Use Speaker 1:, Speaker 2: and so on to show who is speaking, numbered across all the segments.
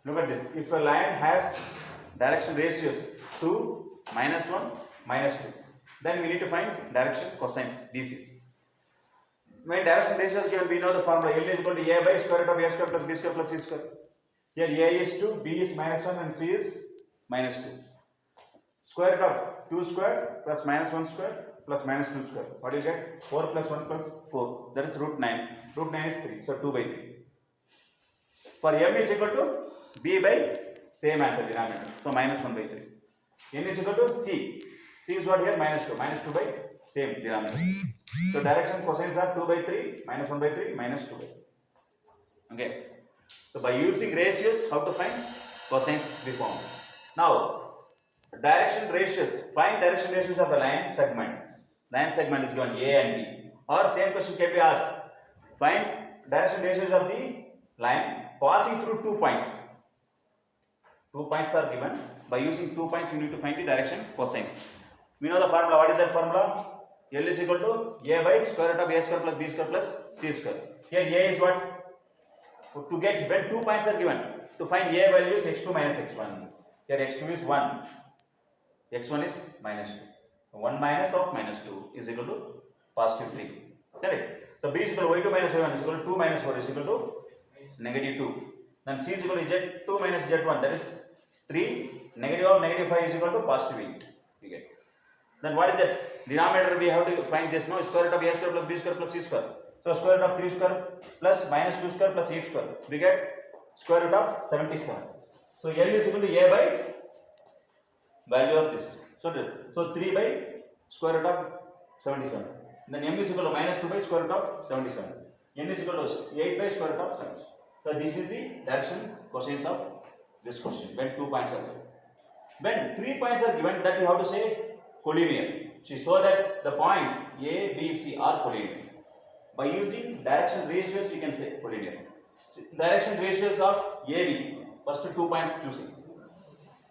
Speaker 1: Look at this. If a line has direction ratios 2, -1, -2, then we need to find direction cosines DCs. When direction ratios given, we know the formula L is equal to A by square root of A square plus B square plus C square. Here A is 2, B is -1 and C is -2. Square root of 2 square plus -1 square plus -2 square. What do you get? 4 plus 1 plus 4. That is root 9. Root 9 is 3. So 2 by 3. For M is equal to B by same answer denominator. So -1 by 3. N is equal to C. C is what here? -2. -2 by same denominator. So direction cosines are 2 by 3, -1 by 3, -2 by 3. Okay. So by using ratios, how to find cosines we found. Now, direction ratios. Find direction ratios of a line segment. Line segment is given A and B. Or same question can be asked. Find direction ratios of the line passing through 2 points. 2 points are given. By using 2 points, you need to find the direction cosines. We know the formula. What is that formula? L is equal to A by square root of A square plus B square plus C square. Here A is what? To get when 2 points are given, to find A value is x2 minus x1. Here x2 is 1. X1 is -2. 1 minus of -2 is equal to positive 3. Correct? So B is equal to y2 minus y1 is equal to 2 minus 4 is equal to -2. Then C is equal to z2 minus z1, that is 3. Negative of -5 is equal to positive 8. You get. Then what is that? Denominator we have to find this now. Square root of A square plus B square plus C square. So square root of 3 square plus -2 square plus 8 square. We get square root of 77. So L is equal to A by value of this. So 3 by square root of 77. Then M is equal to -2 by square root of 77. N is equal to 8 by square root of 77. So this is the direction cosines of this question when 2 points are given. When 3 points are given, that we have to say collinear. So that the points A, B, C are collinear. By using direction ratios, we can say collinear. Direction ratios of AB, first 2 points choosing.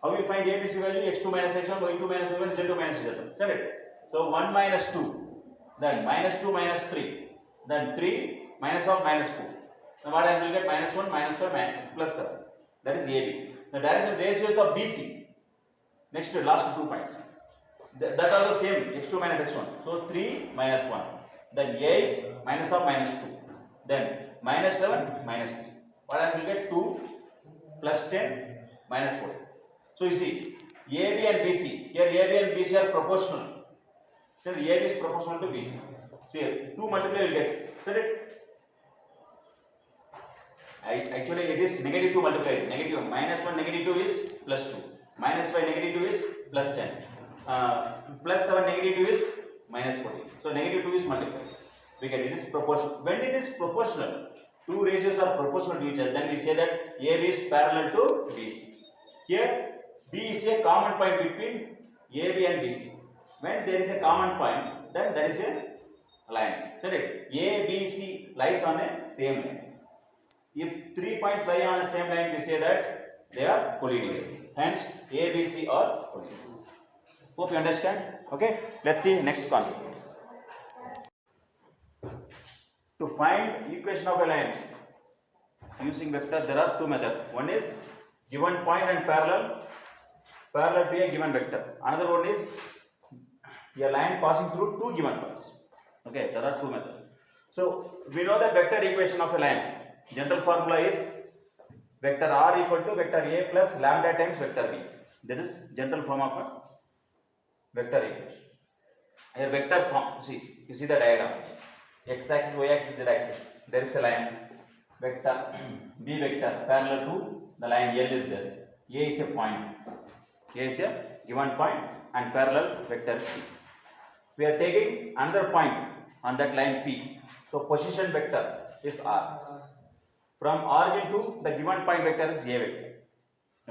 Speaker 1: How we find ABC value? X2 minus x1, y2 minus y1, z2 minus z1. Correct? So 1 minus 2, then -2 minus 3, then 3 minus of -2. Now what answer will get? -1, -5, plus 7. That is AB. The direction ratios of BC. Next to last 2 points. That are the same, x2 minus x1. So 3 minus 1. Then 8 minus of -2. Then -7 minus 3. What answer will get? 2 plus 10 minus 4. So you see, AB and BC. Here AB and BC are proportional. Here AB is proportional to BC. So here 2 multiply will get. Correct? Actually it is -2 multiplied. Negative -1 -2 is +2. -5 -2 is +10. +7 -2 is -14. So -2 is multiplied. We get it is proportional. When it is proportional, two ratios are proportional to each other, then we say that AB is parallel to BC. Here B is a common point between AB and BC. When there is a common point, then there is a line. Correct? A, B, C lies on a same line. If 3 points lie on the same line, we say that they are collinear. Hence, A, B, C are collinear. Hope you understand. Okay, let's see next concept. To find equation of a line using vector, there are two methods. One is given point and parallel to a given vector. Another one is a line passing through two given points. Okay, there are two methods. So we know that vector equation of a line. General formula is vector R equal to vector A plus lambda times vector B. That is general form of a vector equation. Here vector form, see, you see the diagram. X axis, y axis, z axis. There is a line. Vector B vector parallel to the line L is there. A is a point. A is a given point and parallel vector C. We are taking another point on that line P. So position vector is R. From origin to the given point vector is A vector.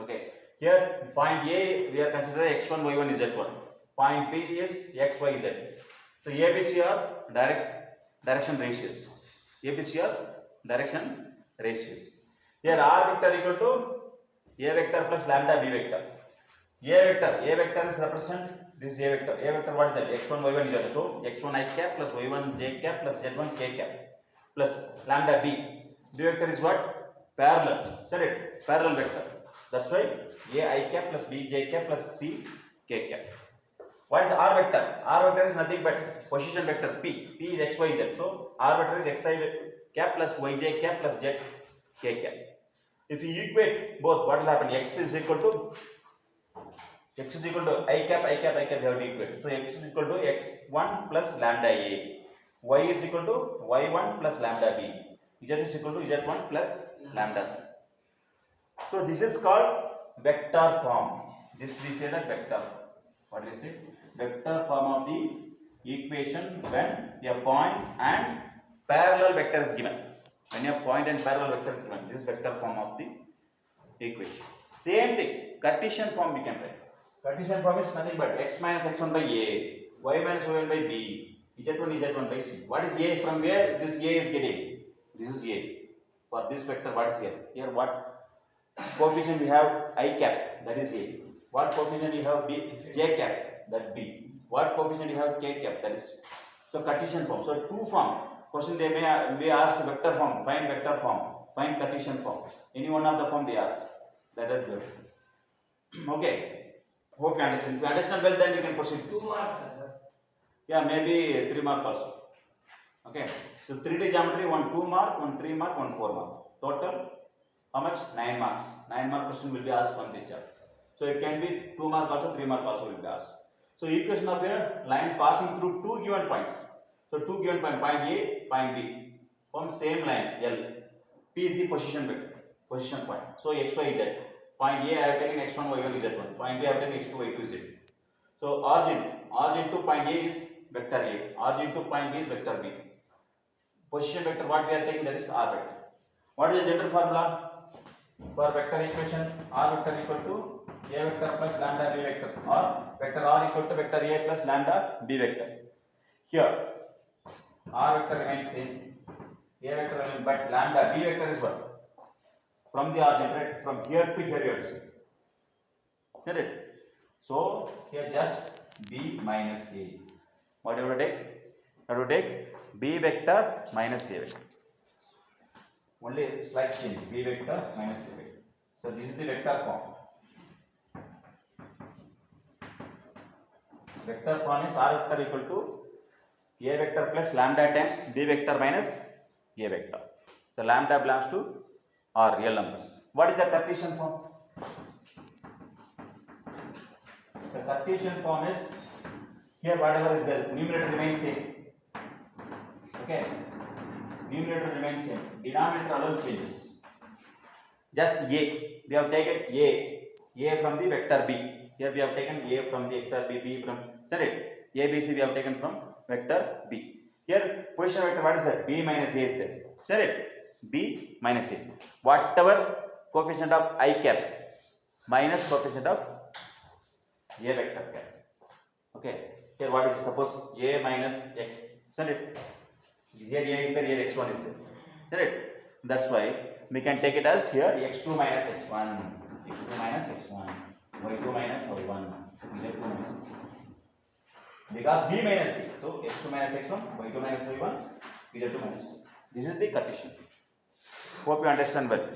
Speaker 1: Okay. Here point A we are considering x1, y1, z1. Point P is x, y, z. So ABC are direction ratios. ABC are direction ratios. Here R vector equal to A vector plus lambda B vector. A vector is represent this A vector. A vector what is that? X1, y1, z. So x1 I cap plus y1 j cap plus z1 k cap plus lambda B. B vector is what? Parallel. Correct? Parallel vector. That's why A I cap plus B j cap plus C k cap. What is R vector? R vector is nothing but position vector P. P is x, y, z. So R vector is xi cap plus yj cap plus z k cap. If you equate both, what will happen? X is equal to I cap, I cap, I cap. You have to equate. So x is equal to x1 plus lambda A. Y is equal to y1 plus lambda B. Z is equal to z1 plus lambda C. So this is called vector form. This we say that vector. What do we say? Vector form of the equation when a point and parallel vector is given. When a point and parallel vector is given, this is vector form of the equation. Same thing, Cartesian form we can write. Cartesian form is nothing but x minus x1 by a, y minus y1 by b, z1 z1 by c. What is a? From where this a is getting? This is a. For this vector, what is here? Here what coefficient we have? I cap, that is a. What coefficient you have? B, j cap, that b. What coefficient you have? K cap, that is. So Cartesian form. So two form. Question they may ask vector form. Find vector form. Find Cartesian form. Any one of the form they ask. That is good. Okay. Hope you understand. If you understand well, then you can proceed.
Speaker 2: 2 marks, sir.
Speaker 1: Yeah, maybe 3 mark also. Okay. So 3D geometry, 1 2 mark, 1 3 mark, 1 4 mark. Total, how much? 9 marks. 9 mark question will be asked from this chapter. So it can be 2 mark also, 3 mark also will be asked. So equation of a line passing through two given points. So two given points, point A, point B, from same line L. P is the position vector, position point. So x, y, z. Point A I have taken x1, y1, z1. Point B I have taken x2, y2, z. So origin to point A is vector A. Origin to point B is vector B. Position vector what we are taking, that is R vector. What is the general formula for vector equation? R vector equal to A vector plus lambda B vector, or vector R equal to vector A plus lambda B vector. Here R vector remains same, A vector remains, but lambda B vector is what? From the origin, right? From here to here you have to see. Get it? So here just B minus A. What you have to take? You have to take B vector minus A vector. Only slight change. B vector minus A vector. So this is the vector form. Vector form is R vector equal to A vector plus lambda times B vector minus A vector. So lambda belongs to R, real numbers. What is the Cartesian form? The Cartesian form is here whatever is there, numerator remains same. Okay, numerator remains same. Denominator alone changes. Just A. We have taken A from the vector B. Here we have taken A from the vector B, B from, sorry, A, B, C we have taken from vector B. Here position vector, what is that? B minus A is there. Sorry, B minus A. Whatever coefficient of I cap minus coefficient of A vector cap. Okay. Here what is it? Suppose A minus X. Sorry, here A is there, here X1 is there. Sorry. That's why we can take it as here X2 minus X1, X2 minus X1, Y2 minus Y1, Z2 minus C. Because B minus C. So X2 minus X1, Y2 minus Y1, Z2 minus C. This is the Cartesian. Hope you understand well.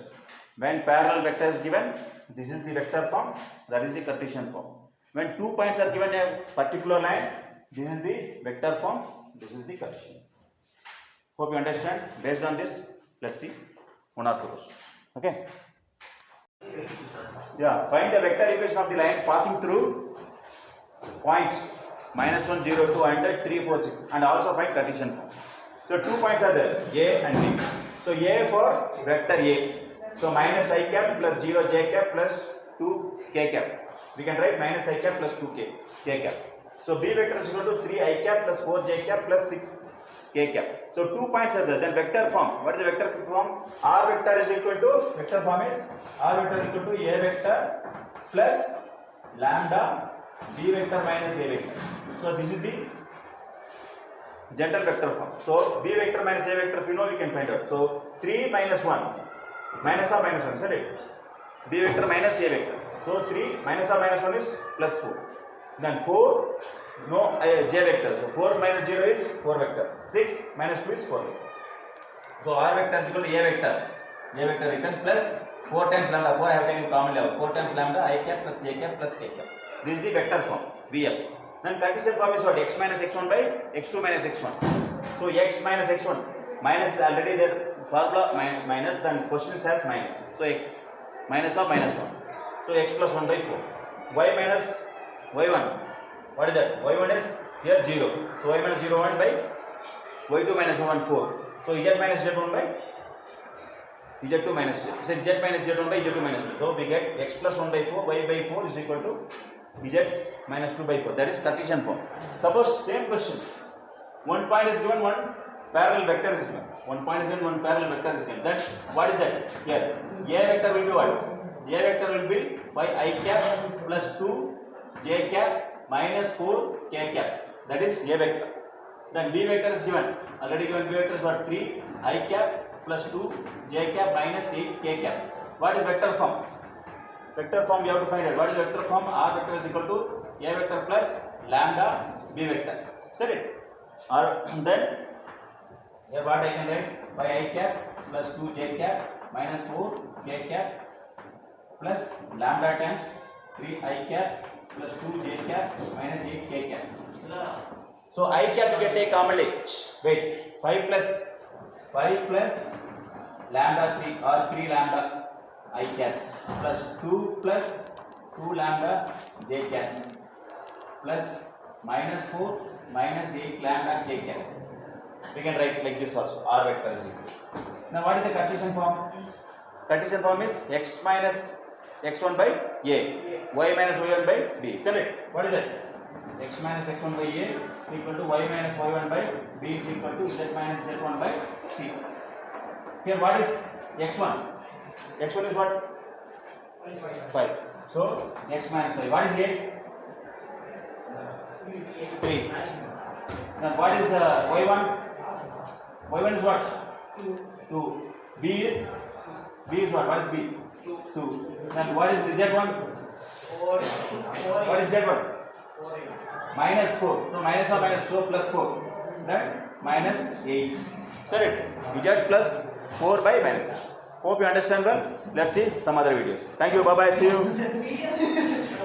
Speaker 1: When parallel vector is given, this is the vector form, that is the Cartesian form. When 2 points are given a particular line, this is the vector form, this is the Cartesian. Hope you understand. Based on this, let's see 1 or 2 questions. Okay. Yeah, find the vector equation of the line passing through points -1, 0, 2 and 3, 4, 6, and also find Cartesian form. So 2 points are there, A and B. So A for vector A. So minus I cap plus 0 j cap plus 2 k cap. We can write minus I cap plus 2 k cap. So B vector is equal to 3 I cap plus 4 j cap plus 6 k cap. So 2 points are there. Then vector form. What is the vector form? R vector is equal to, vector form is R vector is equal to A vector plus lambda B vector minus A vector. So this is the general vector form. So B vector minus A vector, if you know, you can find out. So 3 minus 1. Minus or minus 1, isn't it? B vector minus A vector. So 3 minus or minus 1 is plus 4. Then 4, no J vector. So 4 minus 0 is 4 vector. 6 minus 2 is 4 vector. So R vector is equal to A vector. A vector written plus 4 times lambda, 4 I have taken commonly out, 4 times lambda I cap plus j cap plus k cap. This is the vector form VF. Then Cartesian form is what? X minus x1 by x2 minus x1. So x minus x1 minus is already there, formula minus, then question has minus. So x minus of minus 1. So x plus 1 by 4. Y minus y1. What is that? Y1 is here 0. So y minus 0 1 by y2 minus 1 4. So z minus z1 by z2 minus z. So z minus z1 by z2 minus 1. So we get x plus 1 by 4, y by 4 is equal to z minus 2 by 4. That is Cartesian form. Suppose same question. One point is given, one parallel vector is given. One point is given, one parallel vector is given. Then what is that? Here, a vector will be what? A vector will be 5 I cap plus 2 j cap minus 4 k cap. That is a vector. Then b vector is given. Already given b vector is what? 3 I cap plus 2 j cap minus 8 k cap. What is vector form? Vector form you have to find out. What is vector form? R vector is equal to a vector plus lambda b vector. Set it. Or then here what I can write? 5 I cap plus 2 j cap minus 4 k cap plus lambda times 3 I cap plus 2 j cap minus 8 k cap. So I cap you can take commonly. Wait, 5 plus lambda 3 or 3 lambda I cap plus 2 plus 2 lambda j cap plus minus 4 minus 8 lambda k cap. We can write like this also. R vector is equal. Now what is the Cartesian form? Cartesian form is x minus x1 by a, y minus y1 by b. Select. What is it? X minus x1 by a is equal to y minus y1 by b is equal to z minus z1 by c. Here what is x1? X1 is what? 5. So x minus 5. What is a? 3. Now what is y1? Y1 is what? 2. B is what? What is b? 2. Then what is z1? 4. What is z1? 4. Minus 4. So minus or minus 4 plus 4. That minus 8. Correct. Z plus 4 by minus. Hope you understand well. Let's see some other videos. Thank you. Bye bye. See you.